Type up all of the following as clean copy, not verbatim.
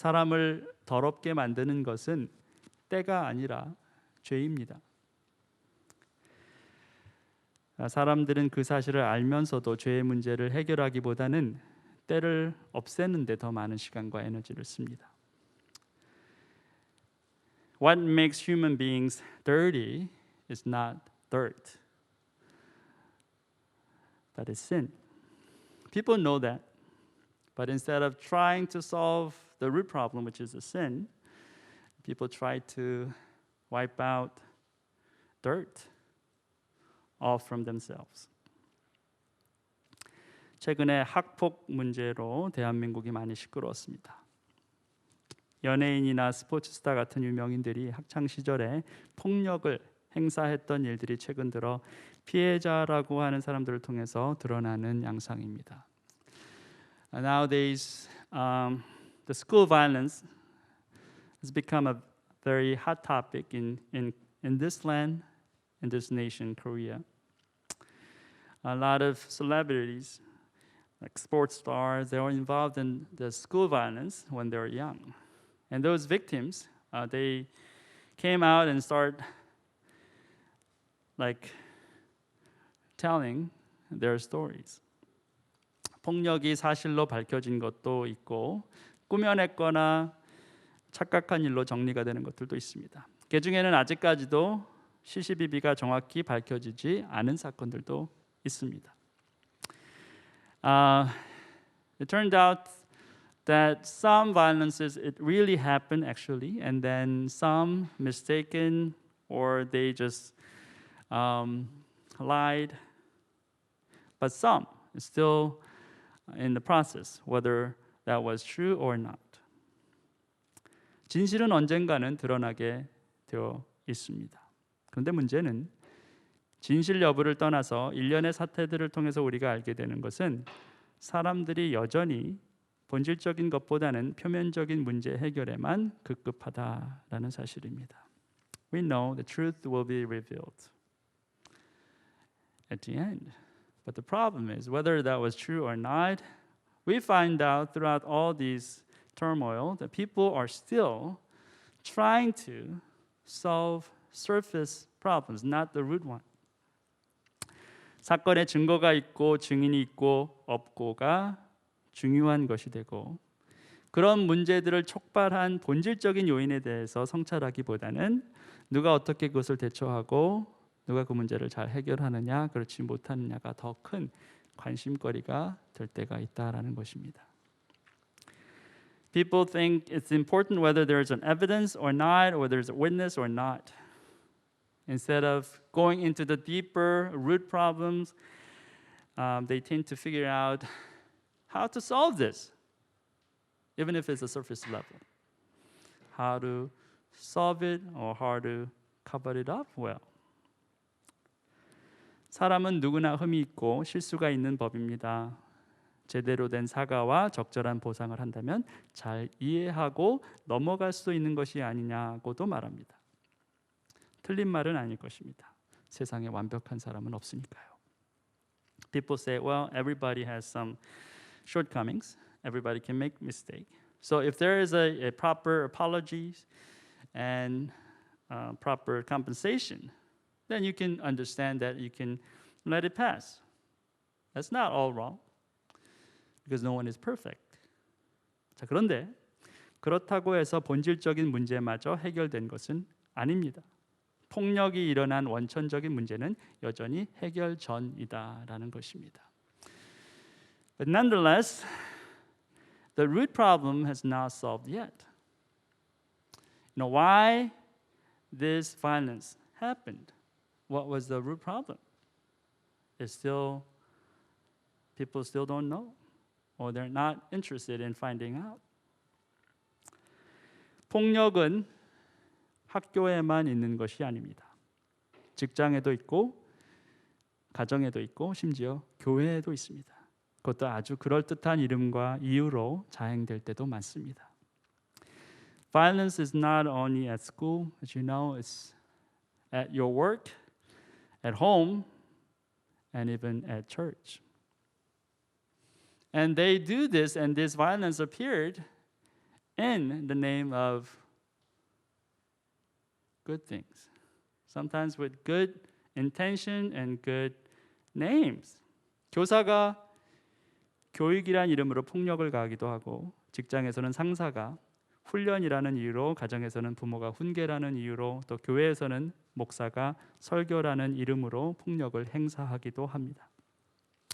사람을 더럽게 만드는 것은 때가 아니라 죄입니다. 사람들은 그 사실을 알면서도 죄의 문제를 해결하기보다는 때를 없애는 데 더 많은 시간과 에너지를 씁니다. What makes human beings dirty is not dirt, but it's sin. People know that, but instead of trying to solve the root problem, which is the sin, people try to wipe out dirt off from themselves. 최근에 학폭 문제로 대한민국이 많이 시끄러웠습니다. 연예인이나 스포츠 스타 같은 유명인들이 학창 시절에 폭력을 행사했던 일들이 최근 들어 피해자라고 하는 사람들을 통해서 드러나는 양상입니다. Nowadays, the school violence has become a very hot topic in this land, in this nation, Korea. A lot of celebrities, like sports stars, they were involved in the school violence when they were young. And those victims, they came out and started telling their stories. 폭력이 사실로 밝혀진 것도 있고 꾸며냈거나 착각한 일로 정리가 되는 것들도 있습니다. 그 중에는 아직까지도 시시비비가 정확히 밝혀지지 않은 사건들도 있습니다. It turned out that some violences it really happened actually, and then some mistaken or they just lied. But some is still in the process, whether that was true or not. 진실은 언젠가는 드러나게 되어 있습니다. 그런데 문제는 진실 여부를 떠나서 일련의 사태들을 통해서 우리가 알게 되는 것은 사람들이 여전히 본질적인 것보다는 표면적인 문제 해결에만 급급하다라는 사실입니다. We know the truth will be revealed at the end. But the problem is whether that was true or not, we find out throughout all these turmoil that people are still trying to solve surface problems, not the root one. 사건에 증거가 있고 증인이 있고 없고가 중요한 것이 되고 그런 문제들을 촉발한 본질적인 요인에 대해서 성찰하기보다는 누가 어떻게 그것을 대처하고 누가 그 문제를 잘 해결하느냐 그렇지 못하느냐가 더 큰 관심거리가 될 때가 있다라는 것입니다. People think it's important whether there's an evidence or not, or there's a witness or not. Instead of going into the deeper root problems, they tend to figure out how to solve this, even if it's a surface level. How to solve it or how to cover it up well. 사람은 누구나 흠이 있고 실수가 있는 법입니다. 제대로 된 사과와 적절한 보상을 한다면 잘 이해하고 넘어갈 수 있는 것이 아니냐고도 말합니다. 틀린 말은 아닐 것입니다. 세상에 완벽한 사람은 없으니까요. People say, well, everybody has some shortcomings. Everybody can make mistake. So if there is a proper apology and proper compensation, then you can understand that you can let it pass. That's not all wrong. Because no one is perfect. 자, 그런데 그렇다고 해서 본질적인 문제마저 해결된 것은 아닙니다. 폭력이 일어난 원천적인 문제는 여전히 해결 전이다라는 것입니다. But nonetheless, the root problem has not solved yet. You know why this violence happened? What was the root problem? It's still people still don't know. Or they're not interested in finding out. 폭력은 학교에만 있는 것이 아닙니다. 직장에도 있고 가정에도 있고 심지어 교회에도 있습니다. 그것도 아주 그럴듯한 이름과 이유로 자행될 때도 많습니다. Violence is not only at school, as you know, it's at your work, at home, and even at church. And they do this, and this violence appeared in the name of good things. Sometimes with good intention and good names. 교사가 교육이란 이름으로 폭력을 가하기도 하고 직장에서는 상사가 훈련이라는 이유로, 가정에서는 부모가 훈계라는 이유로, 또 교회에서는 목사가 설교라는 이름으로 폭력을 행사하기도 합니다.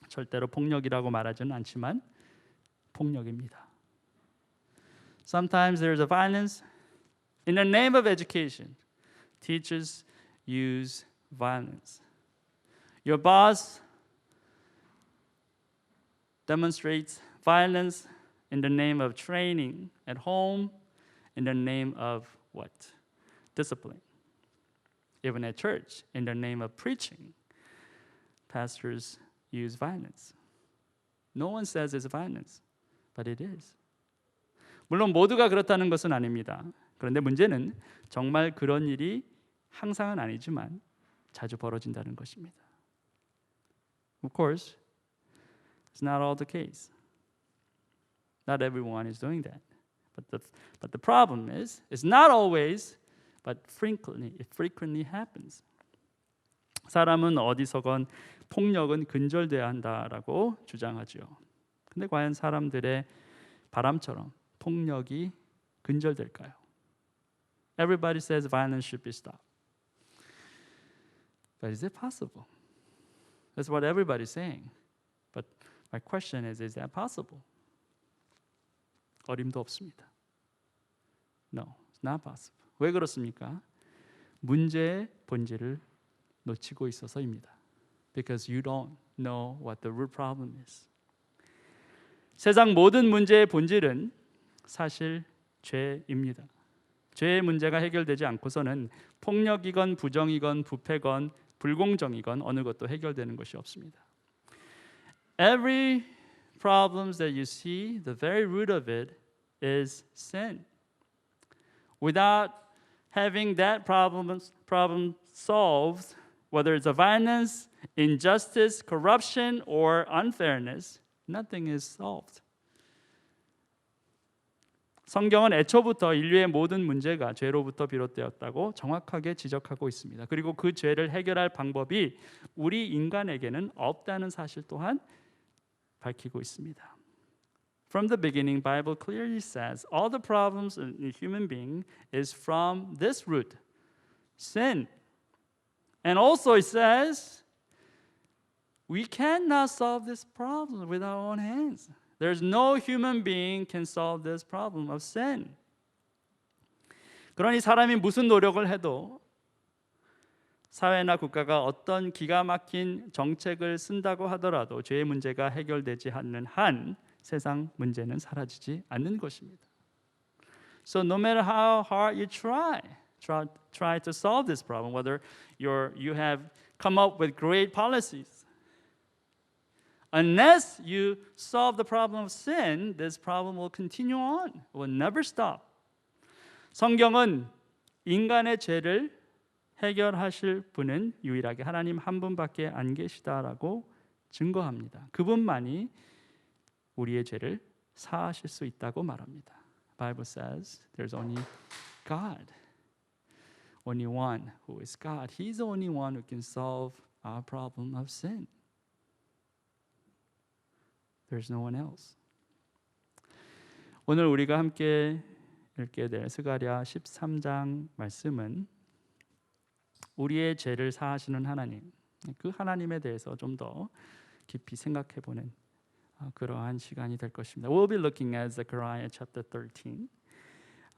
절대로 폭력이라고 말하지는 않지만 폭력입니다. Sometimes there's a violence in the name of education. Teachers use violence. Your boss demonstrates violence in the name of training at home, in the name of what? Discipline. Even at church, in the name of preaching, pastors use violence. No one says it's violence, but it is. 물론 모두가 그렇다는 것은 아닙니다. 그런데 문제는 정말 그런 일이 항상은 아니지만 자주 벌어진다는 것입니다. Of course, it's not all the case. Not everyone is doing that. But the problem is, it's not always, but it frequently happens. 사람은 어디서건 폭력은 근절돼야 한다라고 주장하죠. 근데 과연 사람들의 바람처럼 폭력이 근절될까요? Everybody says violence should be stopped. But is it possible? That's what everybody's saying. But my question is that possible? 어림도 없습니다. No, it's not possible. 왜 그렇습니까? 문제의 본질을 놓치고 있어서입니다. Because you don't know what the root problem is. 세상 모든 문제의 본질은 사실 죄입니다. 죄의 문제가 해결되지 않고서는 폭력이건 부정이건 부패건 불공정이건 어느 것도 해결되는 것이 없습니다. Every problems that you see, the very root of it is sin. Without having that problem solved, whether it's a violence, injustice, corruption, or unfairness, nothing is solved. 성경은 애초부터 인류의 모든 문제가 죄로부터 비롯되었다고 정확하게 지적하고 있습니다. 그리고 그 죄를 해결할 방법이 우리 인간에게는 없다는 사실 또한 밝히고 있습니다. From the beginning, Bible clearly says all the problems in a human being is from this root, sin. And also it says we cannot solve this problem with our own hands. There's no human being can solve this problem of sin. 그러니 사람이 무슨 노력을 해도 사회나 국가가 어떤 기가 막힌 정책을 쓴다고 하더라도 죄의 문제가 해결되지 않는 한 세상 문제는 사라지지 않는 것입니다. So no matter how hard you try to solve this problem, whether you have come up with great policies, unless you solve the problem of sin, this problem will continue on. It will never stop. 성경은 인간의 죄를 해결하실 분은 유일하게 하나님 한 분밖에 안 계시다라고 증거합니다. 그분만이 우리의 죄를 사하실 수 있다고 말합니다. Bible says there's only God. Only one who is God. He's the only one who can solve our problem of sin. There's no one else. 오늘 우리가 함께 읽게 될 스가랴 13장 말씀은 우리의 죄를 사하시는 하나님, 그 하나님에 대해서 좀 더 깊이 생각해 보는 그러한 시간이 될 것입니다. We'll be looking at Zechariah chapter 13.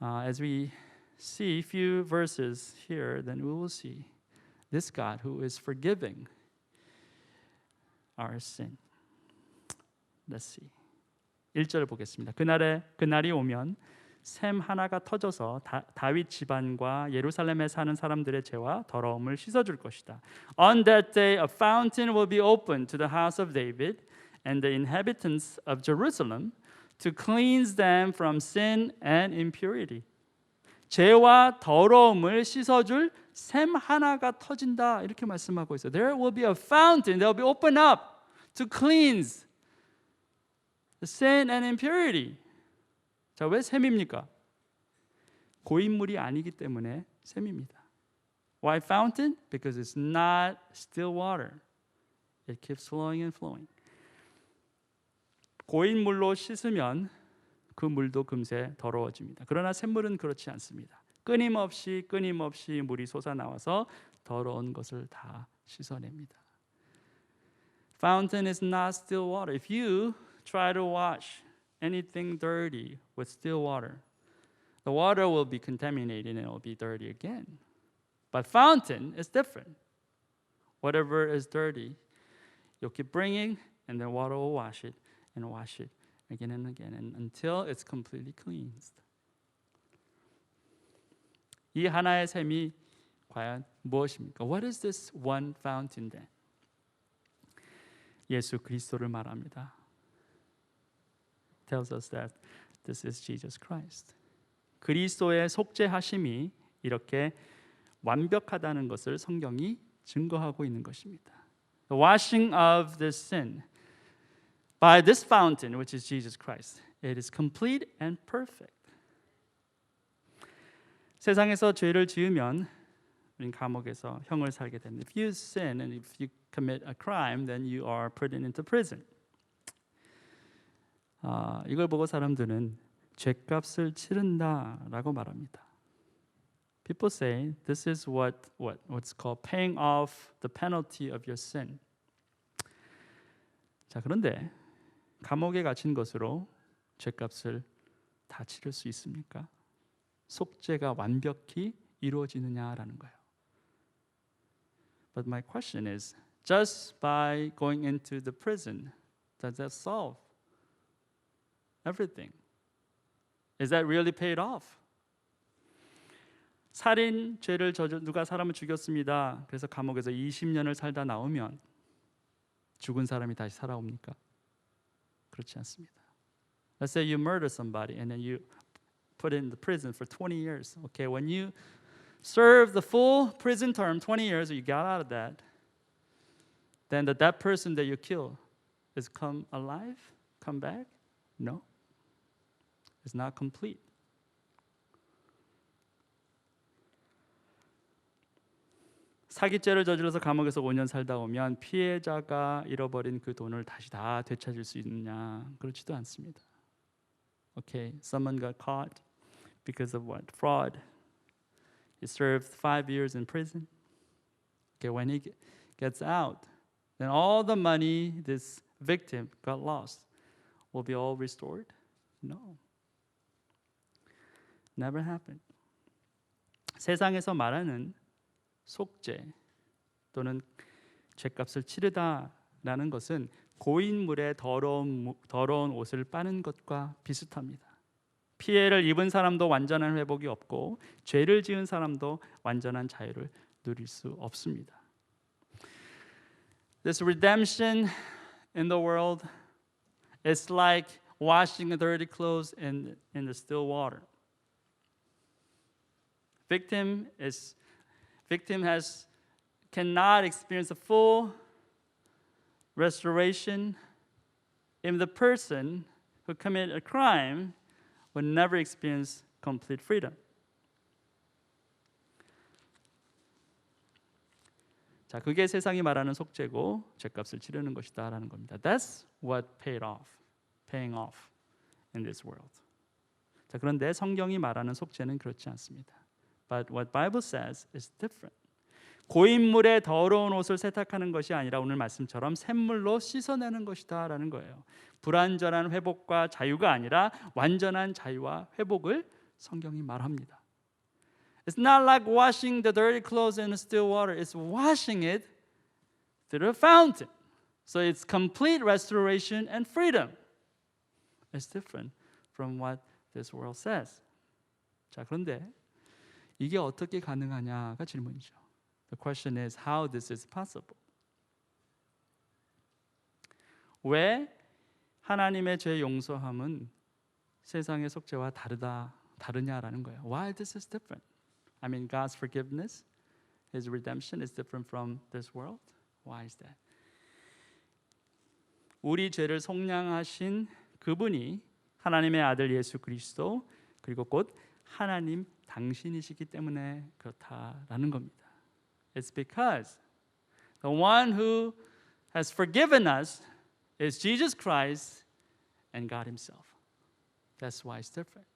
As we see a few verses here, then we will see this God who is forgiving our sin. Let's see. 1절 보겠습니다. 그날이 오면 샘 하나가 터져서 다윗 집안과 예루살렘에 사는 사람들의 죄와 더러움을 씻어줄 것이다. On that day a fountain will be opened to the house of David and the inhabitants of Jerusalem to cleanse them from sin and impurity. 죄와 더러움을 씻어줄 샘 하나가 터진다 이렇게 말씀하고 있어요. There will be a fountain that will be opened up to cleanse the sin and impurity. 자, 왜 샘입니까? 고인물이 아니기 때문에 샘입니다. Why fountain? Because it's not still water. It keeps flowing and flowing. 고인물로 씻으면 그 물도 금세 더러워집니다. 그러나 샘물은 그렇지 않습니다. 끊임없이 물이 솟아나와서 더러운 것을 다 씻어냅니다. Fountain is not still water. If you try to wash anything dirty with still water, the water will be contaminated and it will be dirty again. But fountain is different. Whatever is dirty, you'll keep bringing and the water will wash it again and again and until it's completely cleansed. 이 하나의 샘이 과연 무엇입니까? What is this one fountain then? 예수 그리스도를 말합니다. Tells us that this is Jesus Christ. 그리스도의 속죄하심이 이렇게 완벽하다는 것을 성경이 증거하고 있는 것입니다. The washing of this sin by this fountain, which is Jesus Christ, it is complete and perfect. 세상에서 죄를 지으면 우리는 감옥에서 형을 살게 됩니다. If you sin and if you commit a crime, then you are put into prison. 이걸 보고 사람들은 죄값을 치른다라고 말합니다. People say this is what's called paying off the penalty of your sin. 자, 그런데 감옥에 갇힌 것으로 죄값을 다 치를 수 있습니까? 속죄가 완벽히 이루어지느냐라는 거예요. But my question is, just by going into the prison, does that solve everything? Is that really paid off? 살인 죄를 누가 사람을 죽였습니다. 그래서 감옥에서 20년을 살다 나오면 죽은 사람이 다시 살아옵니까? 그렇지 않습니다. Let's say you murder somebody and then you put in the prison for 20 years. Okay, when you serve the full prison term, 20 years, you got out of that, then that person that you kill is come alive, come back? No. It's not complete. 사기죄를 저질러서 감옥에서 5년 살다 오면 피해자가 잃어버린 그 돈을 다시 다 되찾을 수 있느냐? 그렇지도 않습니다. Okay, someone got caught because of what? Fraud. He served 5 years in prison. Okay, when he gets out, then all the money this victim got lost will be all restored? No. Never happened. 세상에서 말하는 속죄 또는 죄값을 치르다라는 것은 고인물의 더러운 옷을 빠는 것과 비슷합니다. 피해를 입은 사람도 완전한 회복이 없고 죄를 지은 사람도 완전한 자유를 누릴 수 없습니다. This redemption in the world is like washing dirty clothes in the still water. Victim cannot experience a full restoration if the person who committed a crime would never experience complete freedom. 자, 그게 세상이 말하는 속죄고 죄값을 치르는 것이다라는 겁니다. That's what paying off in this world. 자, 그런데 성경이 말하는 속죄는 그렇지 않습니다. But what Bible says is different. 고인물의 더러운 옷을 세탁하는 것이 아니라 오늘 말씀처럼 샘물로 씻어내는 것이다라는 거예요. 불완전한 회복과 자유가 아니라 완전한 자유와 회복을 성경이 말합니다. It's not like washing the dirty clothes in still water. It's washing it through a fountain. So it's complete restoration and freedom. It's different from what this world says. 자, 그런데 이게 어떻게 가능하냐가 질문이죠. The question is how this is possible. 왜 하나님의 죄 용서함은 세상의 속죄와 다르냐라는 거예요. Why this is different? I mean, God's forgiveness, His redemption is different from this world. Why is that? 우리 죄를 속량하신 그분이 하나님의 아들 예수 그리스도 그리고 곧 하나님 당신이시기 때문에 그렇다라는 겁니다. It's because the one who has forgiven us is Jesus Christ and God Himself. That's why it's different.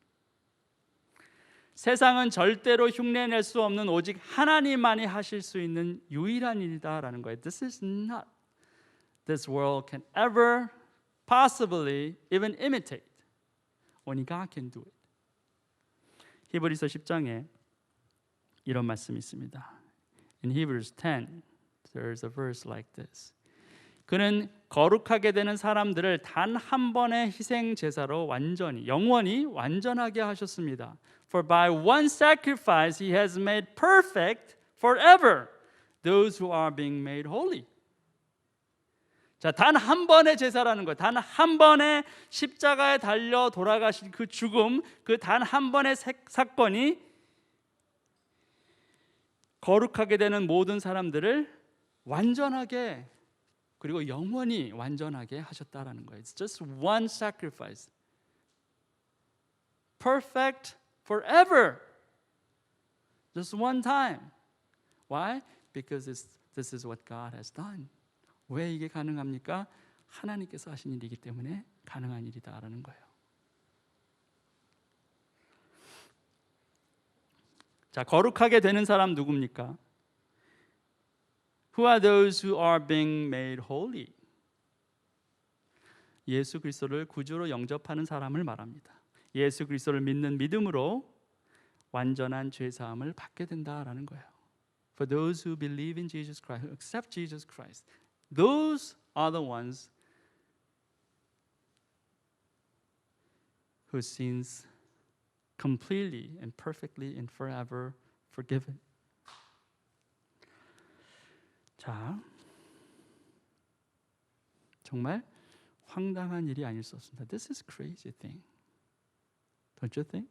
세상은 절대로 흉내낼 수 없는 오직 하나님만이 하실 수 있는 유일한 일이다라는 거예요. This is not this world can ever possibly even imitate. Only God can do it. 히브리서 10장에 이런 말씀이 있습니다. In Hebrews 10, there's a verse like this. 그는 거룩하게 되는 사람들을 단 한 번의 희생 제사로 완전히 영원히 완전하게 하셨습니다. For by one sacrifice he has made perfect forever those who are being made holy. 자, 단 한 번의 제사라는 거예요. 단 한 번의 십자가에 달려 돌아가신 그 죽음, 그 단 한 번의 사건이 거룩하게 되는 모든 사람들을 완전하게 그리고 영원히 완전하게 하셨다라는 거예요. It's just one sacrifice. Perfect forever. Just one time. Why? Because this is what God has done. 왜 이게 가능합니까? 하나님께서 하신 일이기 때문에 가능한 일이다라는 거예요. 자, 거룩하게 되는 사람 누굽니까? Who are those who are being made holy? 예수 그리스도를 구주로 영접하는 사람을 말합니다. 예수 그리스도를 믿는 믿음으로 완전한 죄 사함을 받게 된다라는 거예요. For those who believe in Jesus Christ, who accept Jesus Christ, those are the ones whose sins completely and perfectly and forever forgiven. 자, 정말 황당한 일이 아닐 수 없습니다. This is crazy thing. Don't you think?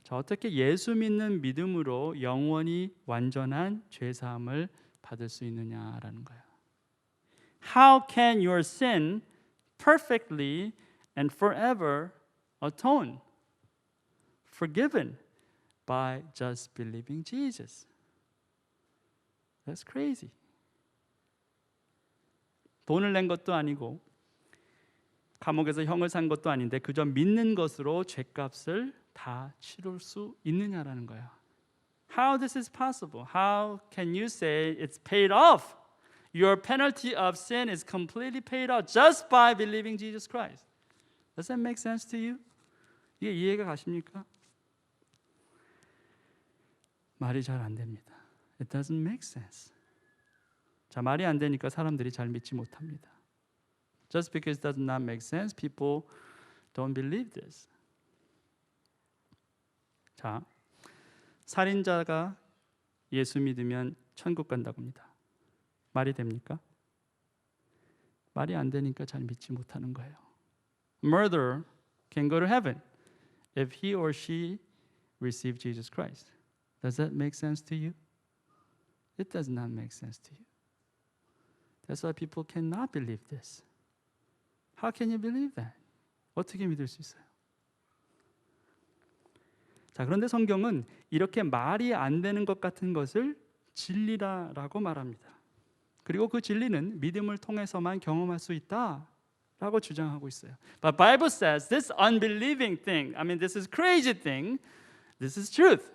자, 어떻게 예수 믿는 믿음으로 영원히 완전한 죄 사함을 받을 수 있느냐라는 거예요. How can your sin perfectly and forever atone? Forgiven by just believing Jesus. That's crazy. 돈을 낸 것도 아니고 감옥에서 형을 산 것도 아닌데 그저 믿는 것으로 죄값을 다 치룰 수 있느냐라는 거예요. How this is possible? How can you say it's paid off? Your penalty of sin is completely paid off just by believing Jesus Christ. Does that make sense to you? 이게 이해가 가십니까? 말이 잘 안 됩니다. It doesn't make sense. 자, 말이 안 되니까 사람들이 잘 믿지 못합니다. Just because it does not make sense, people don't believe this. 자, 살인자가 예수 믿으면 천국 간다고 합니다. 말이 됩니까? 말이 안 되니까 잘 믿지 못하는 거예요. Murderer can go to heaven if he or she receive Jesus Christ. Does that make sense to you? It does not make sense to you. That's why people cannot believe this. How can you believe that? 어떻게 믿을 수 있어요? 자, 그런데 성경은 이렇게 말이 안 되는 것 같은 것을 진리라고 말합니다. 그리고 그 진리는 믿음을 통해서만 경험할 수 있다라고 주장하고 있어요. But Bible says this unbelieving thing, this is crazy thing, this is truth.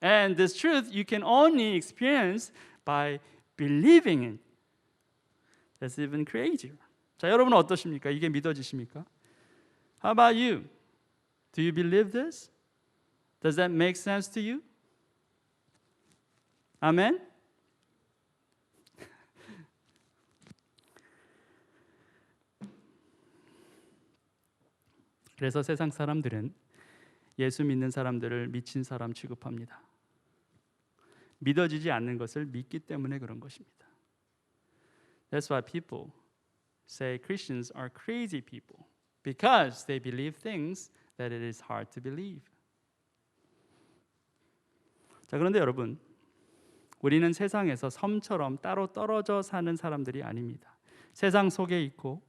And this truth you can only experience by believing it. That's even crazier. 자, 여러분은 어떠십니까? 이게 믿어지십니까? How about you? Do you believe this? Does that make sense to you? 아멘? 그래서 세상 사람들은 예수 믿는 사람들을 미친 사람 취급합니다. 믿어지지 않는 것을 믿기 때문에 그런 것입니다. That's why people say Christians are crazy people because they believe things that it is hard to believe. 자, 그런데 여러분, 우리는 세상에서 섬처럼 따로 떨어져 사는 사람들이 아닙니다. 세상 속에 있고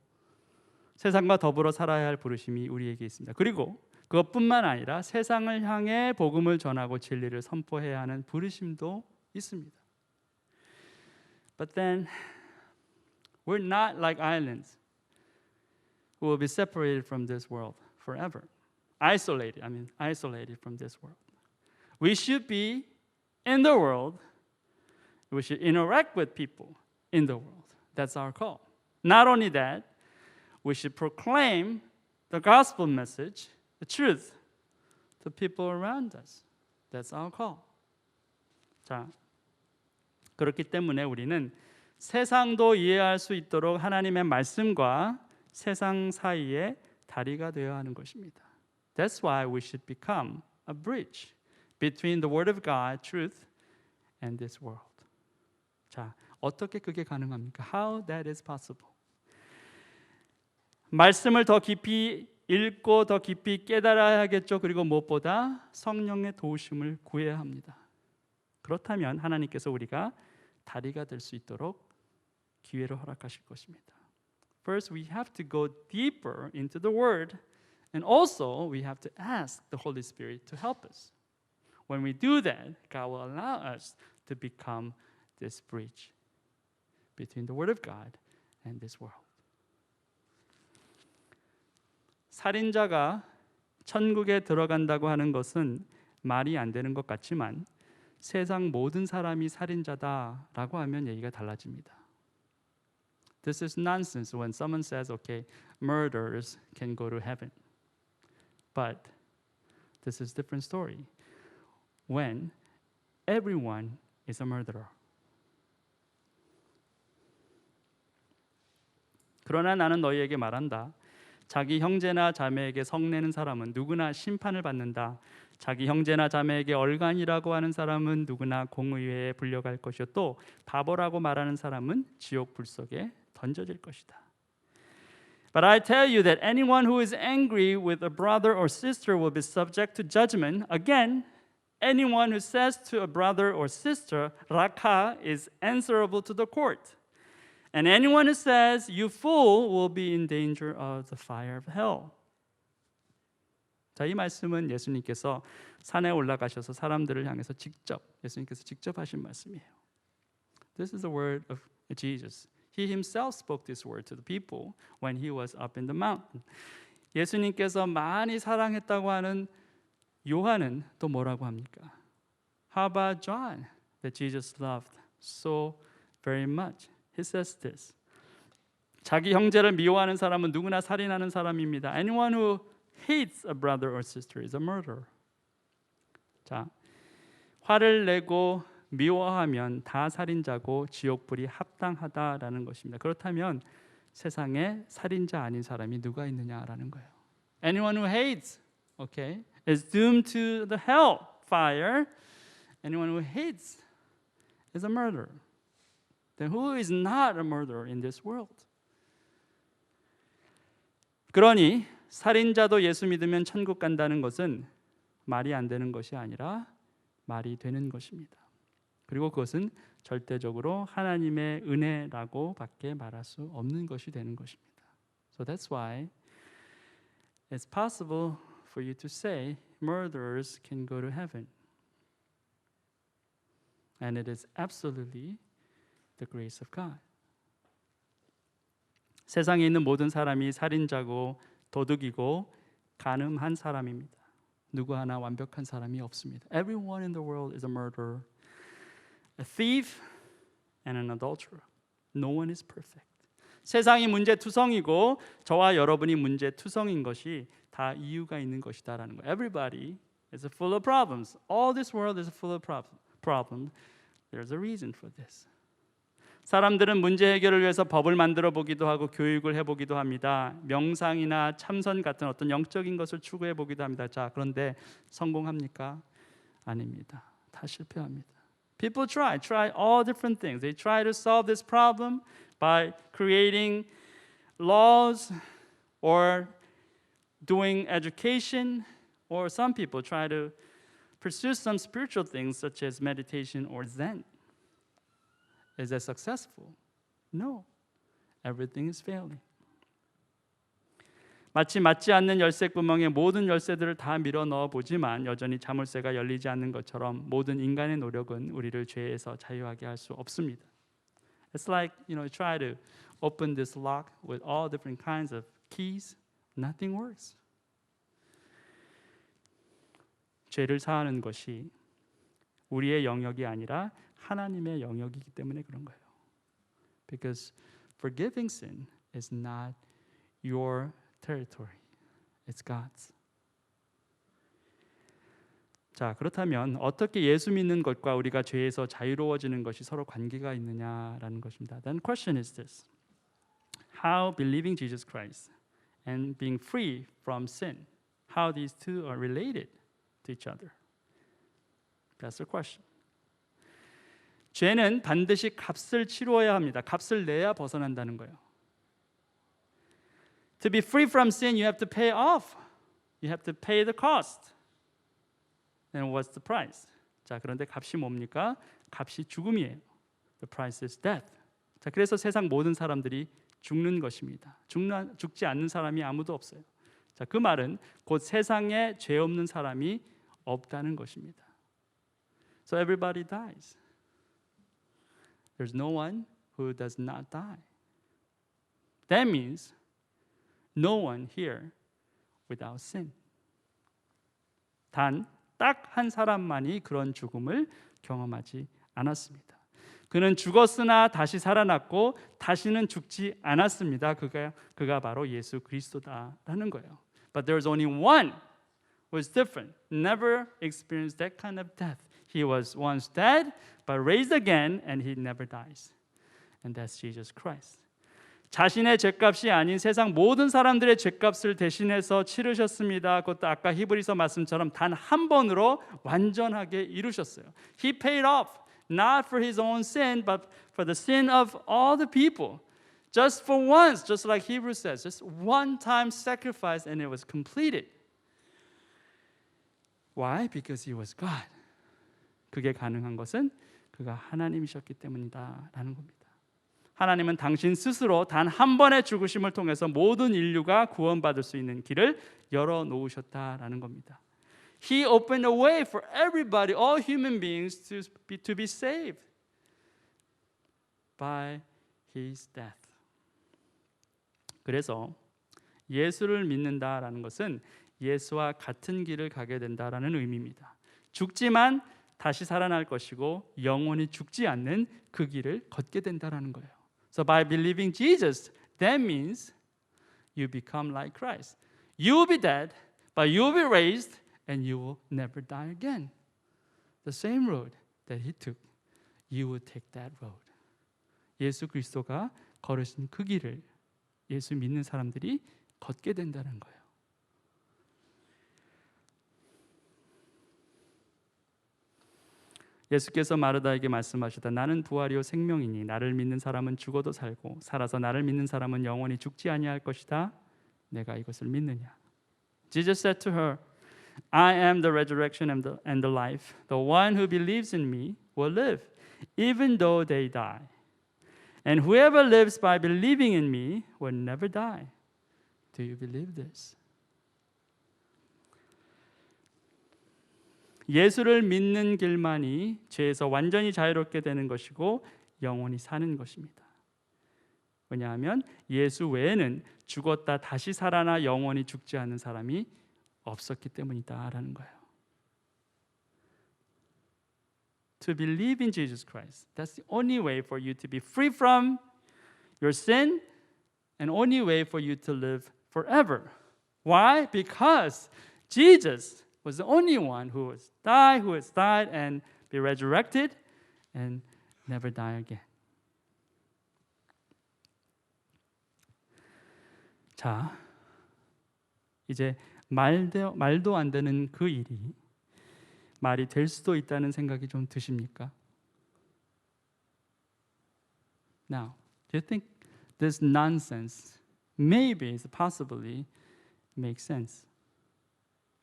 세상과 더불어 살아야 할 부르심이 우리에게 있습니다. 그리고 그것뿐만 아니라 세상을 향해 복음을 전하고 진리를 선포해야 하는 부르심도 있습니다. But then we're not like islands who will be separated from this world forever. Isolated from this world. We should be in the world. We should interact with people in the world. That's our call. Not only that, we should proclaim the gospel message, the truth, to people around us. That's our call. 자, 그렇기 때문에 우리는 세상도 이해할 수 있도록 하나님의 말씀과 세상 사이에 다리가 되어야 하는 것입니다. That's why we should become a bridge between the Word of God, truth, and this world. 자, 어떻게 그게 가능합니까? How that is possible. 말씀을 더 깊이 읽고 더 깊이 깨달아야겠죠. 그리고 무엇보다 성령의 도우심을 구해야 합니다. 그렇다면 하나님께서 우리가 다리가 될 수 있도록 기회를 허락하실 것입니다. First, we have to go deeper into the Word, and also we have to ask the Holy Spirit to help us. When we do that, God will allow us to become this bridge between the Word of God and this world. 살인자가 천국에 들어간다고 하는 것은 말이 안 되는 것 같지만 세상 모든 사람이 살인자다라고 하면 얘기가 달라집니다. This is nonsense when someone says, okay, murderers can go to heaven. But this is a different story. When everyone is a murderer. 그러나 나는 너희에게 말한다. 자기 형제나 자매에게 성내는 사람은 누구나 심판을 받는다. 자기 형제나 자매에게 얼간이라고 하는 사람은 누구나 공의회에 불려갈 것이요 또 바보라고 말하는 사람은 지옥 불속에 던져질 것이다. But I tell you that anyone who is angry with a brother or sister will be subject to judgment. Again, anyone who says to a brother or sister, Raka, is answerable to the court. And anyone who says, you fool, will be in danger of the fire of hell. 자, 이 말씀은 예수님께서 산에 올라가셔서 사람들을 향해서 예수님께서 직접 하신 말씀이에요. This is the word of Jesus. He himself spoke this word to the people when he was up in the mountain. 예수님께서 많이 사랑했다고 하는 요한은 또 뭐라고 합니까? How about John that Jesus loved so very much? He says this. 자기 형제를 미워하는 사람은 누구나 살인하는 사람입니다. Anyone who hates a brother or sister is a murderer. 자, 화를 내고 미워하면 다 살인자고 지옥불이 합당하다라는 것입니다. 그렇다면 세상에 살인자 아닌 사람이 누가 있느냐라는 거예요. Anyone who hates, okay, is doomed to the hell fire. Anyone who hates is a murderer. Then who is not a murderer in this world? 그러니 살인자도 예수 믿으면 천국 간다는 것은 말이 안 되는 것이 아니라 말이 되는 것입니다. 그리고 그것은 절대적으로 하나님의 은혜라고 밖에 말할 수 없는 것이 되는 것입니다. So that's why it's possible for you to say murderers can go to heaven. And it is absolutely the grace of God. 세상에 있는 모든 사람이 살인자고 도둑이고 간음한 사람입니다. 누구 하나 완벽한 사람이 없습니다. Everyone in the world is a murderer, a thief, and an adulterer. No one is perfect. 세상이 문제투성이고 저와 여러분이 문제투성인 것이 다 이유가 있는 것이다라는 거예요. Everybody is full of problems. All this world is full of problems. There's a reason for this. 사람들은 문제 해결을 위해서 법을 만들어 보기도 하고 교육을 해보기도 합니다. 명상이나 참선 같은 어떤 영적인 것을 추구해 보기도 합니다. 자, 그런데 성공합니까? 아닙니다. 다 실패합니다. People try all different things. They try to solve this problem by creating laws or doing education, or some people try to pursue some spiritual things such as meditation or Zen. Is that successful? No. Everything is failing. 마치 맞지 않는 열쇠 구멍에 모든 열쇠들을 다 밀어 넣어 보지만 여전히 자물쇠가 열리지 않는 것처럼 모든 인간의 노력은 우리를 죄에서 자유하게 할 수 없습니다. It's like, try to open this lock with all different kinds of keys. Nothing works. 죄를 사하는 것이 우리의 영역이 아니라 하나님의 영역이기 때문에 그런 거예요. Because forgiving sin is not your territory. It's God's. 자, 그렇다면 어떻게 예수 믿는 것과 우리가 죄에서 자유로워지는 것이 서로 관계가 있느냐라는 것입니다. Then question is this. How believing Jesus Christ and being free from sin, how these two are related to each other? That's the question. 죄는 반드시 값을 치루어야 합니다. 값을 내야 벗어난다는 거예요. To be free from sin, you have to pay off. You have to pay the cost. And what's the price? 자, 그런데 값이 뭡니까? 값이 죽음이에요. The price is death. 자, 그래서 세상 모든 사람들이 죽는 것입니다. 죽지 않는 사람이 아무도 없어요. 자, 그 말은 곧 세상에 죄 없는 사람이 없다는 것입니다. So everybody dies. There's no one who does not die. That means no one here without sin. 단 딱 한 사람만이 그런 죽음을 경험하지 않았습니다. 그는 죽었으나 다시 살아났고 다시는 죽지 않았습니다. 그가 바로 예수 그리스도다라는 거예요. But there's only one who is different. Never experienced that kind of death. He was once dead, but raised again, and he never dies. And that's Jesus Christ. 자신의 죄값이 아닌 세상 모든 사람들의 죄값을 대신해서 치르셨습니다. 그것도 아까 히브리서 말씀처럼 단 한 번으로 완전하게 이루셨어요. He paid off, not for his own sin, but for the sin of all the people. Just for once, just like Hebrews says, just one time sacrifice and it was completed. Why? Because he was God. 그게 가능한 것은 그가 하나님이셨기 때문이다라는 겁니다. 하나님은 당신 스스로 단 한 번의 죽으심을 통해서 모든 인류가 구원받을 수 있는 길을 열어놓으셨다라는 겁니다. He opened a way for everybody, all human beings, to be saved by His death. 그래서 예수를 믿는다라는 것은 예수와 같은 길을 가게 된다라는 의미입니다. 죽지만 다시 살아날 것이고 영원히 죽지 않는 그 길을 걷게 된다라는 거예요. So by believing Jesus, that means you become like Christ. You will be dead, but you will be raised, and you will never die again. The same road that He took, you will take that road. 예수 그리스도가 걸으신 그 길을 예수 믿는 사람들이 걷게 된다는 거예요. 예수께서 마르다에게 말씀하시다 나는 부활이요 생명이니 나를 믿는 사람은 죽어도 살고 살아서 나를 믿는 사람은 영원히 죽지 아니할 것이다. 내가 이것을 믿느냐? Jesus said to her, I am the resurrection and the life. The one who believes in me will live, even though they die. And whoever lives by believing in me will never die. Do you believe this? 예수를 믿는 길만이 죄에서 완전히 자유롭게 되는 것이고 영원히 사는 것입니다. 왜냐하면 예수 외에는 죽었다 다시 살아나 영원히 죽지 않는 사람이 없었기 때문이다라는 거예요. To believe in Jesus Christ, that's the only way for you to be free from your sin and only way for you to live forever. Why? Because Jesus was the only one who has died and be resurrected and never die again. 자, 이제 말도 안 되는 그 일이 말이 될 수도 있다는 생각이 좀 드십니까? Now, do you think this nonsense maybe is possibly makes sense?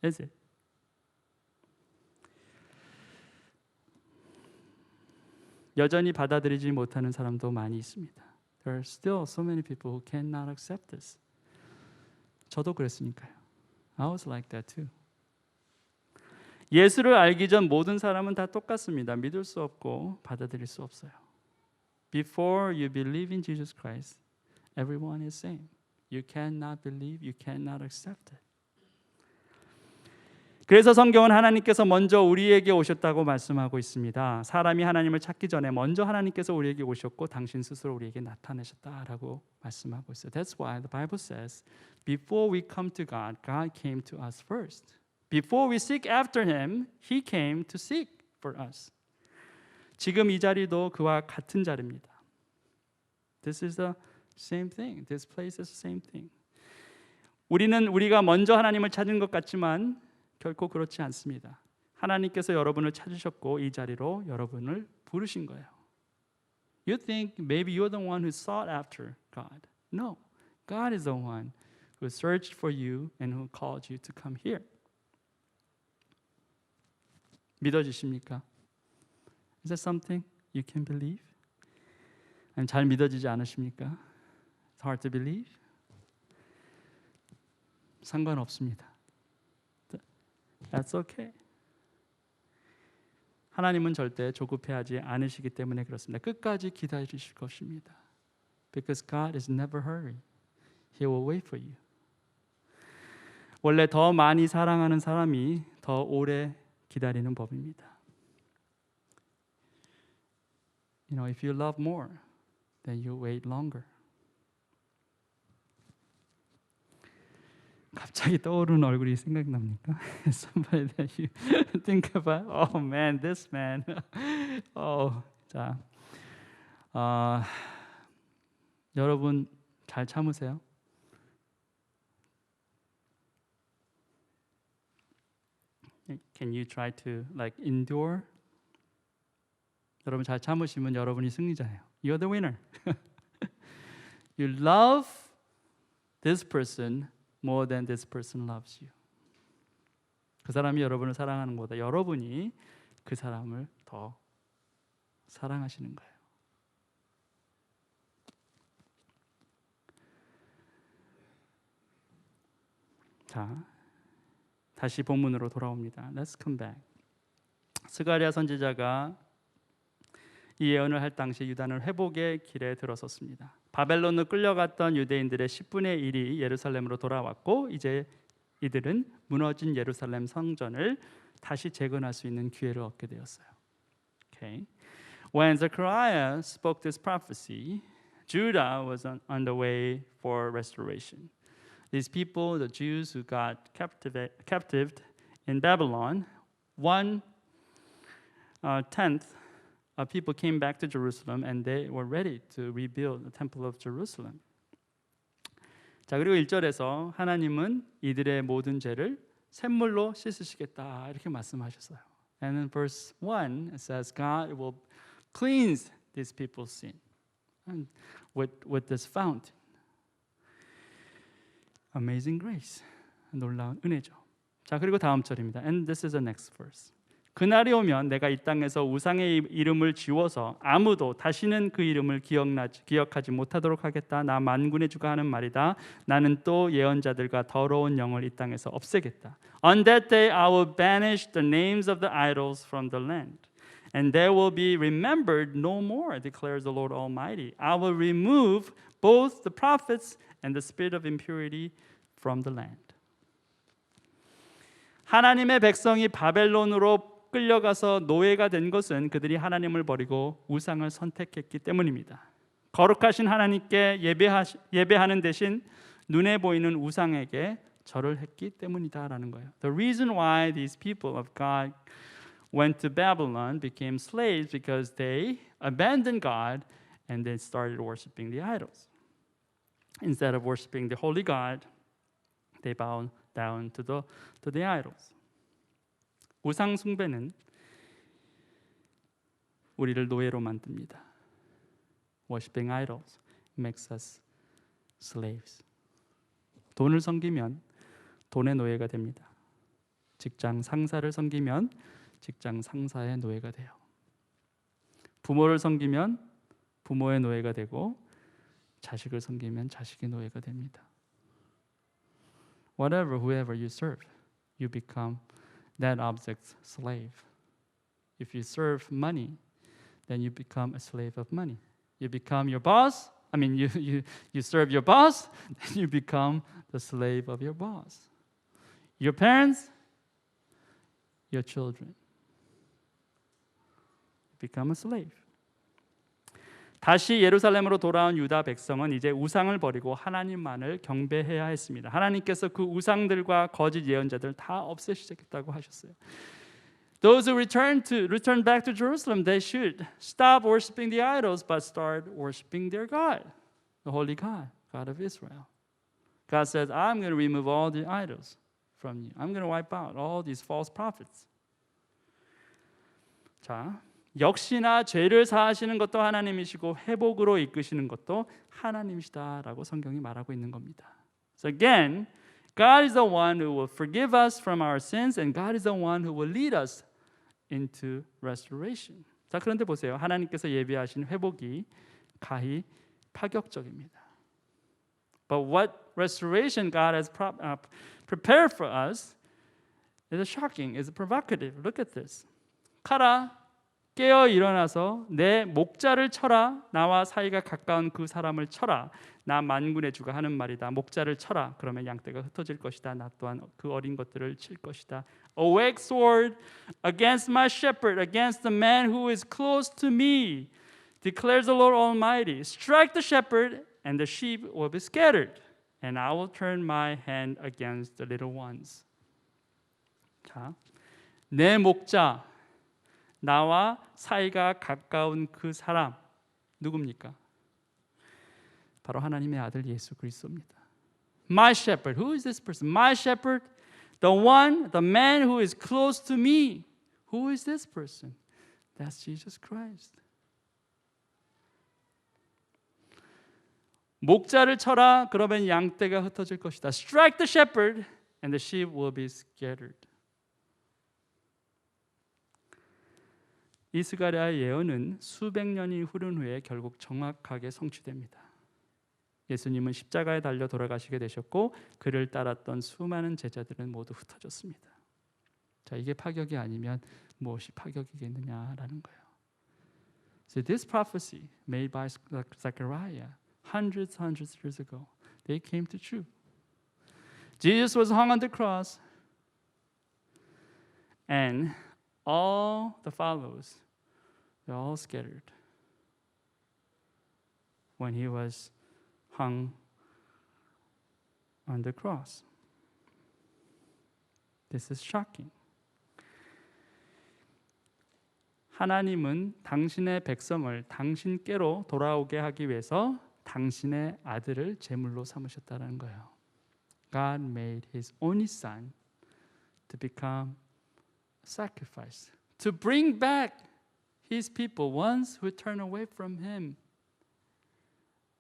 Is it? 여전히 받아들이지 못하는 사람도 많이 있습니다. There are still so many people who cannot accept this. 저도 그랬으니까요. I was like that too. 예수를 알기 전 모든 사람은 다 똑같습니다. 믿을 수 없고 받아들일 수 없어요. Before you believe in Jesus Christ, everyone is same. You cannot believe, you cannot accept it. 그래서 성경은 하나님께서 먼저 우리에게 오셨다고 말씀하고 있습니다. 사람이 하나님을 찾기 전에 먼저 하나님께서 우리에게 오셨고 당신 스스로 우리에게 나타내셨다라고 말씀하고 있어요. That's why the Bible says, before we come to God, God came to us first. Before we seek after Him, He came to seek for us. 지금 이 자리도 그와 같은 자리입니다. This is the same thing. This place is the same thing. 우리가 먼저 하나님을 찾은 것 같지만 결코 그렇지 않습니다. 하나님께서 여러분을 찾으셨고 이 자리로 여러분을 부르신 거예요. You think maybe you're the one who sought after God. No, God is the one who searched for you and who called you to come here. 믿어지십니까? Is that something you can believe? 아니면 잘 믿어지지 않으십니까? It's hard to believe? 상관없습니다. That's okay. 하나님은 절대 조급해하지 않으시기 때문에 그렇습니다. 끝까지 기다리실 것입니다. Because God is never hurry. He will wait for you. 원래 더 많이 사랑하는 사람이 더 오래 기다리는 법입니다. You know, if you love more, then you wait longer. 갑자기 떠오르는 얼굴이 생각납니까? Somebody that you think about. Oh man, this man. 자, 여러분 잘 참으세요. Can you try to like endure? 여러분 잘 참으시면 여러분이 승리자예요. You're the winner. You love this person more than this person loves you. 그 사람이 여러분을 사랑하는 것보다 여러분이 그 사람을 더 사랑하시는 거예요. 자, 다시 본문으로 돌아옵니다. Let's come back. 스가랴 선지자가 이 예언을 할 당시 유다는 회복의 길에 들어섰습니다. 바벨론으로 끌려갔던 유대인들의 10분의 1이 예루살렘으로 돌아왔고 이제 이들은 무너진 예루살렘 성전을 다시 재건할 수 있는 기회를 얻게 되었어요. Okay. When Zechariah spoke this prophecy, Judah was on the way for restoration. These people, the Jews who got captive in Babylon, 1/10 people came back to Jerusalem and they were ready to rebuild the temple of Jerusalem. 자, 그리고 1절에서 하나님은 이들의 모든 죄를 샘물로 씻으시겠다 이렇게 말씀하셨어요. And in verse 1 it says God will cleanse these people's sin and with this fountain. Amazing grace. 놀라운 은혜죠. 자, 그리고 다음 절입니다. And this is the next verse. 그날이 오면 내가 이 땅에서 우상의 이름을 지워서 아무도 다시는 그 이름을 기억하지 못하도록 하겠다. 나 만군의 주가 하는 말이다. 나는 또 예언자들과 더러운 영을 이 땅에서 없애겠다. On that day I will banish the names of the idols from the land. And they will be remembered no more, declares the Lord Almighty. I will remove both the prophets and the spirit of impurity from the land. 하나님의 백성이 바벨론으로 끌려가서 노예가 된 것은 그들이 하나님을 버리고 우상을 선택했기 때문입니다. 거룩하신 하나님께 예배하는 대신 눈에 보이는 우상에게 절을 했기 때문이다라는 거예요. The reason why these people of God went to Babylon became slaves because they abandoned God and then started worshiping the idols. Instead of worshiping the holy God, they bowed down to the idols. 우상 숭배는 우리를 노예로 만듭니다. Worshiping idols makes us slaves. 돈을 섬기면 돈의 노예가 됩니다. 직장 상사를 섬기면 직장 상사의 노예가 돼요. 부모를 섬기면 부모의 노예가 되고 자식을 섬기면 자식의 노예가 됩니다. whoever you serve, you become that object's slave. If you serve money, then you become a slave of money. You become your boss. You serve your boss, then you become the slave of your boss. Your parents, your children. Become a slave. 다시 예루살렘으로 돌아온 유다 백성은 이제 우상을 버리고 하나님만을 경배해야 했습니다. 하나님께서 그 우상들과 거짓 예언자들 다 없애시겠다고 하셨어요. Those who return back to Jerusalem, they should stop worshiping the idols, but start worshiping their God, the Holy God, God of Israel. God says, I'm going to remove all the idols from you. I'm going to wipe out all these false prophets. 자, 역시나 죄를 사하시는 것도 하나님이시고 회복으로 이끄시는 것도 하나님이시다라고 성경이 말하고 있는 겁니다. So again, God is the one who will forgive us from our sins, and God is the one who will lead us into restoration. 자, 그런데 보세요. 하나님께서 예비하신 회복이 가히 파격적입니다. But what restoration God has prepared for us is shocking, is provocative. Look at this. 가라, 깨어 일어나서 내 목자를 쳐라. 나와 사이가 가까운 그 사람을 쳐라. 나 만군의 주가 하는 말이다. 목자를 쳐라. 그러면 양떼가 흩어질 것이다. 나 또한 그 어린 것들을 칠 것이다. Awake sword against my shepherd, against the man who is close to me, declares the Lord Almighty. Strike the shepherd, and the sheep will be scattered, and I will turn my hand against the little ones. 자, 내 목자, 나와 사이가 가까운 그 사람 누굽니까? 바로 하나님의 아들 예수 그리스도입니다. My shepherd. Who is this person? My shepherd. The man who is close to me. Who is this person? That's Jesus Christ. 목자를 쳐라. 그러면 양떼가 흩어질 것이다. Strike the shepherd and the sheep will be scattered. 이 스가랴의 예언은 수백 년이 흐른 후에 결국 정확하게 성취됩니다. 예수님은 십자가에 달려 돌아가시게 되셨고 그를 따랐던 수많은 제자들은 모두 흩어졌습니다. 자, 이게 파격이 아니면 무엇이 파격이겠느냐라는 거예요. So this prophecy made by Zechariah hundreds of years ago, they came to true. Jesus was hung on the cross, and all the followers were all scattered when he was hung on the cross. This is shocking. 하나님은 당신의 백성을 당신께로 돌아오게 하기 위해서 당신의 아들을 제물로 삼으셨다는 거예요. God made His only Son to become a sacrifice, to bring back His people, ones who turn away from Him.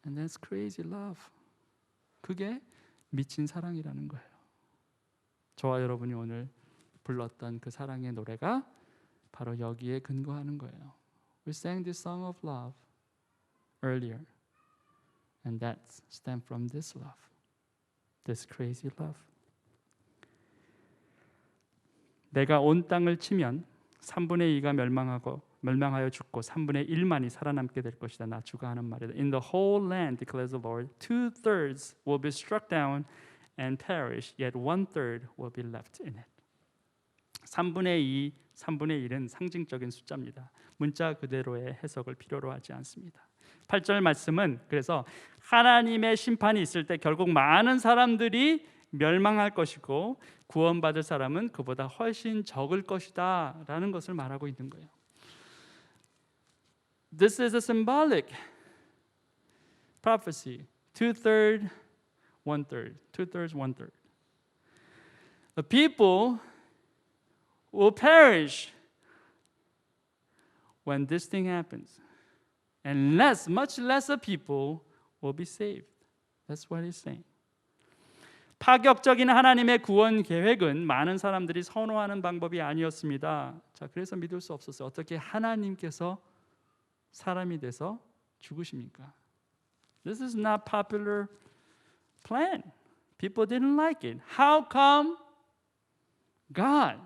And that's crazy love. 그게 미친 사랑이라는 거예요. 저와 여러분이 오늘 불렀던 그 사랑의 노래가 바로 여기에 근거하는 거예요. We sang this song of love earlier, and that stems from this love, this crazy love. 내가 온 땅을 치면 3분의 2가 멸망하여 죽고 3분의 1만이 살아남게 될 것이다. 나 주가 하는 말이다. In the whole land, declares the Lord, 2/3 will be struck down and perish, yet 1/3 will be left in it. 3분의 2, 3분의 1은 상징적인 숫자입니다. 문자 그대로의 해석을 필요로 하지 않습니다. 8절 말씀은 그래서 하나님의 심판이 있을 때 결국 많은 사람들이 멸망할 것이고 구원받을 사람은 그보다 훨씬 적을 것이다 라는 것을 말하고 있는 거예요. This is a symbolic prophecy. 2/3, 1/3. 2/3, 1/3. The people will perish when this thing happens, and much lesser people will be saved. That's what he's saying. 파격적인 하나님의 구원 계획은 많은 사람들이 선호하는 방법이 아니었습니다. 자, 그래서 믿을 수 없었어요. 어떻게 하나님께서 사람이 돼서 죽으십니까? This is not popular plan. People didn't like it. How come God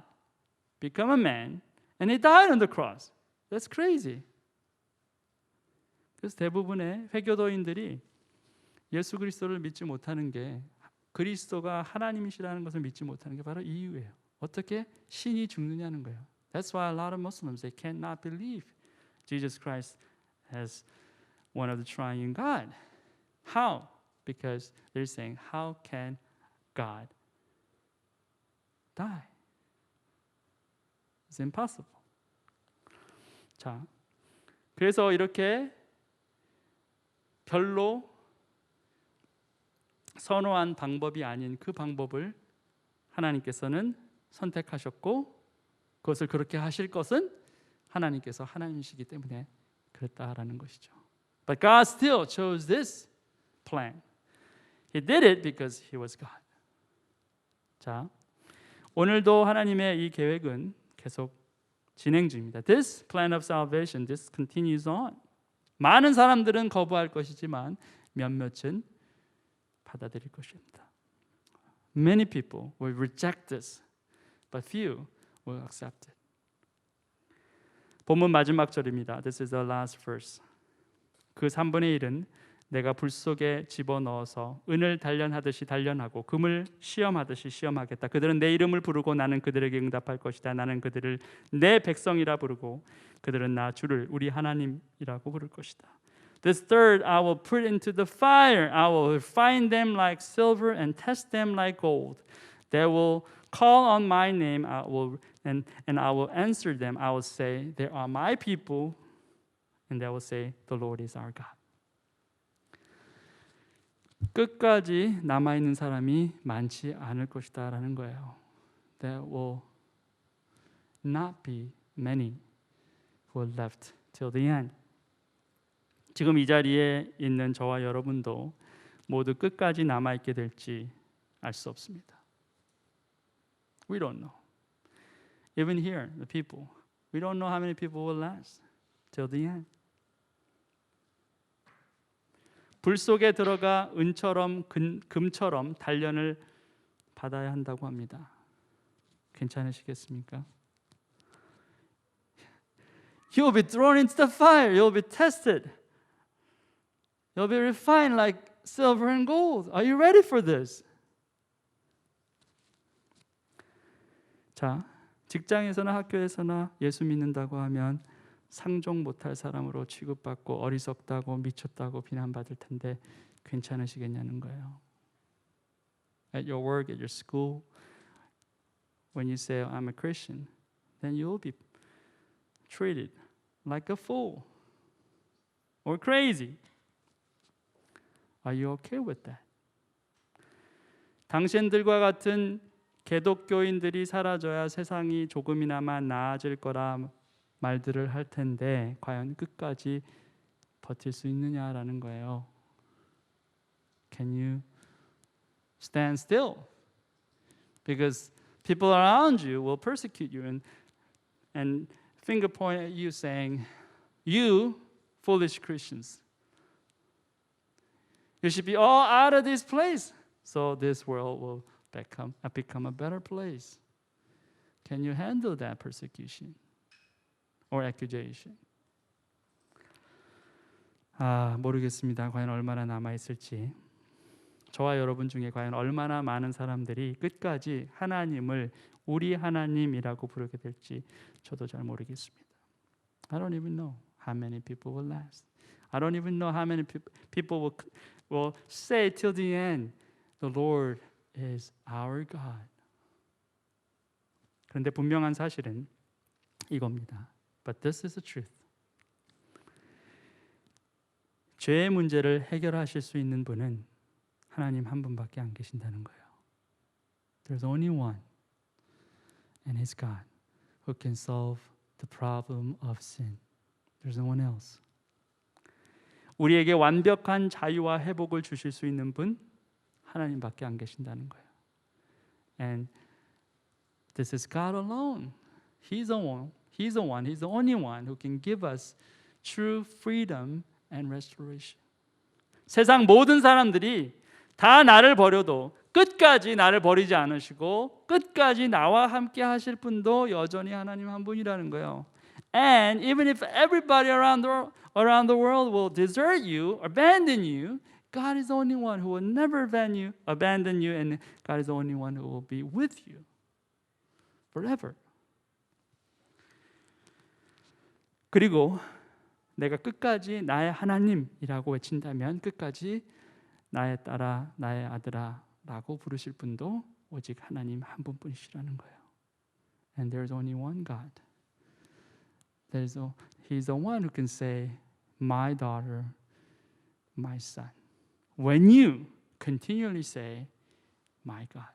became a man and he died on the cross? That's crazy. 그래서 대부분의 회교도인들이 예수 그리스도를 믿지 못하는 게 그리스도가 하나님이시라는 것을 믿지 못하는 게 바로 이유예요. 어떻게 신이 죽느냐는 거예요. That's why a lot of Muslims they cannot believe Jesus Christ as one of the triune God. How? Because they're saying, how can God die? It's impossible. 자, 그래서 이렇게 별로 선호한 방법이 아닌 그 방법을 하나님께서는 선택하셨고 그것을 그렇게 하실 것은 하나님께서 하나님이시기 때문에 그랬다라는 것이죠. But God still chose this plan. He did it because He was God. 자, 오늘도 하나님의 이 계획은 계속 진행 중입니다. This plan of salvation, this continues on. 많은 사람들은 거부할 것이지만 몇몇은 받아들일 것입니다. Many people will reject this, but few will accept it. 본문 마지막 절입니다. This is the last verse. 그 3분의 1은 내가 불 속에 집어넣어서 은을 단련하듯이 단련하고 금을 시험하듯이 시험하겠다. 그들은 내 이름을 부르고 나는 그들에게 응답할 것이다. 나는 그들을 내 백성이라 부르고 그들은 나 주를 우리 하나님이라고 부를 것이다. This third I will put into the fire. I will refine them like silver and test them like gold. They will call on my name. I will answer them. I will say, they are my people. And they will say, the Lord is our God. 끝까지 남아있는 사람이 많지 않을 것이다라는 거예요. There will not be many who are left till the end. 지금 이 자리에 있는 저와 여러분도 모두 끝까지 남아있게 될지 알 수 없습니다. We don't know. Even here, the people, we don't know how many people will last till the end. 불 속에 들어가 은처럼 금처럼 단련을 받아야 한다고 합니다. 괜찮으시겠습니까? You'll be thrown into the fire. You'll be tested. You'll be refined like silver and gold. Are you ready for this? 자, 직장에서나 학교에서나 예수 믿는다고 하면 상종 못할 사람으로 취급받고 어리석다고 미쳤다고 비난받을 텐데 괜찮으시겠냐는 거예요. At your work, at your school, when you say I'm a Christian, then you will be treated like a fool or crazy. Are you okay with that? 당신들과 같은 개독교인들이 사라져야 세상이 조금이나마 나아질 거라 말들을 할 텐데 과연 끝까지 버틸 수 있느냐라는 거예요. Can you stand still? Because people around you will persecute you and finger point at you saying, you foolish Christians, you should be all out of this place so this world will become a better place. Can you handle that persecution or accusation? 모르겠습니다. 과연 얼마나 남아있을지. 저와 여러분 중에 과연 얼마나 많은 사람들이 끝까지 하나님을 우리 하나님이라고 부르게 될지 저도 잘 모르겠습니다. I don't even know how many people will last. I don't even know how many people will say till the end, the Lord is our God. 그런데 분명한 사실은 이겁니다. But this is the truth. 죄의 문제를 해결하실 수 있는 분은 하나님 한 분밖에 안 계신다는 거예요. There's only one, and He's God, who can solve the problem of sin. There's no one else. 우리에게 완벽한 자유와 회복을 주실 수 있는 분 하나님밖에 안 계신다는 거예요. And this is God alone. He's the one. He's the only one who can give us true freedom and restoration. 세상 모든 사람들이 다 나를 버려도 끝까지 나를 버리지 않으시고 끝까지 나와 함께 하실 분도 여전히 하나님 한 분이라는 거예요. And even if everybody around the world will desert you, abandon you, God is the only one who will never abandon you, and God is the only one who will be with you forever. 그리고 내가 끝까지 나의 하나님이라고 외친다면 끝까지 나의 딸아, 나의 아들아 라고 부르실 분도 오직 하나님 한 분뿐이시라는 거예요. And there's only one God. He's the one who can say, my daughter, my son. When you continually say, my God.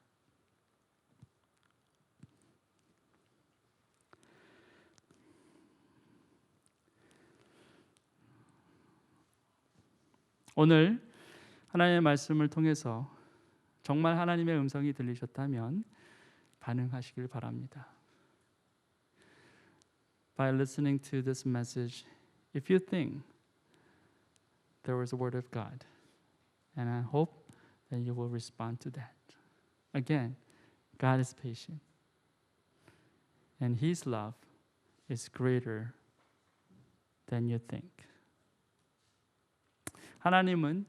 오늘 하나님의 말씀을 통해서 정말 하나님의 음성이 들리셨다면 반응하시길 바랍니다. By listening to this message, if you think there was a word of God, and I hope that you will respond to that. Again, God is patient, and His love is greater than you think. 하나님은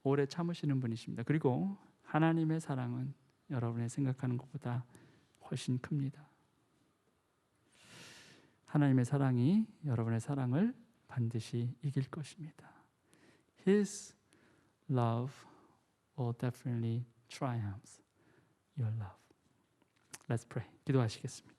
오래 참으시는 분이십니다. 그리고 하나님의 사랑은 여러분이 생각하는 것보다 훨씬 큽니다. 하나님의 사랑이 여러분의 사랑을 반드시 이길 것입니다. His love will definitely triumph your love. Let's pray. 기도하시겠습니다.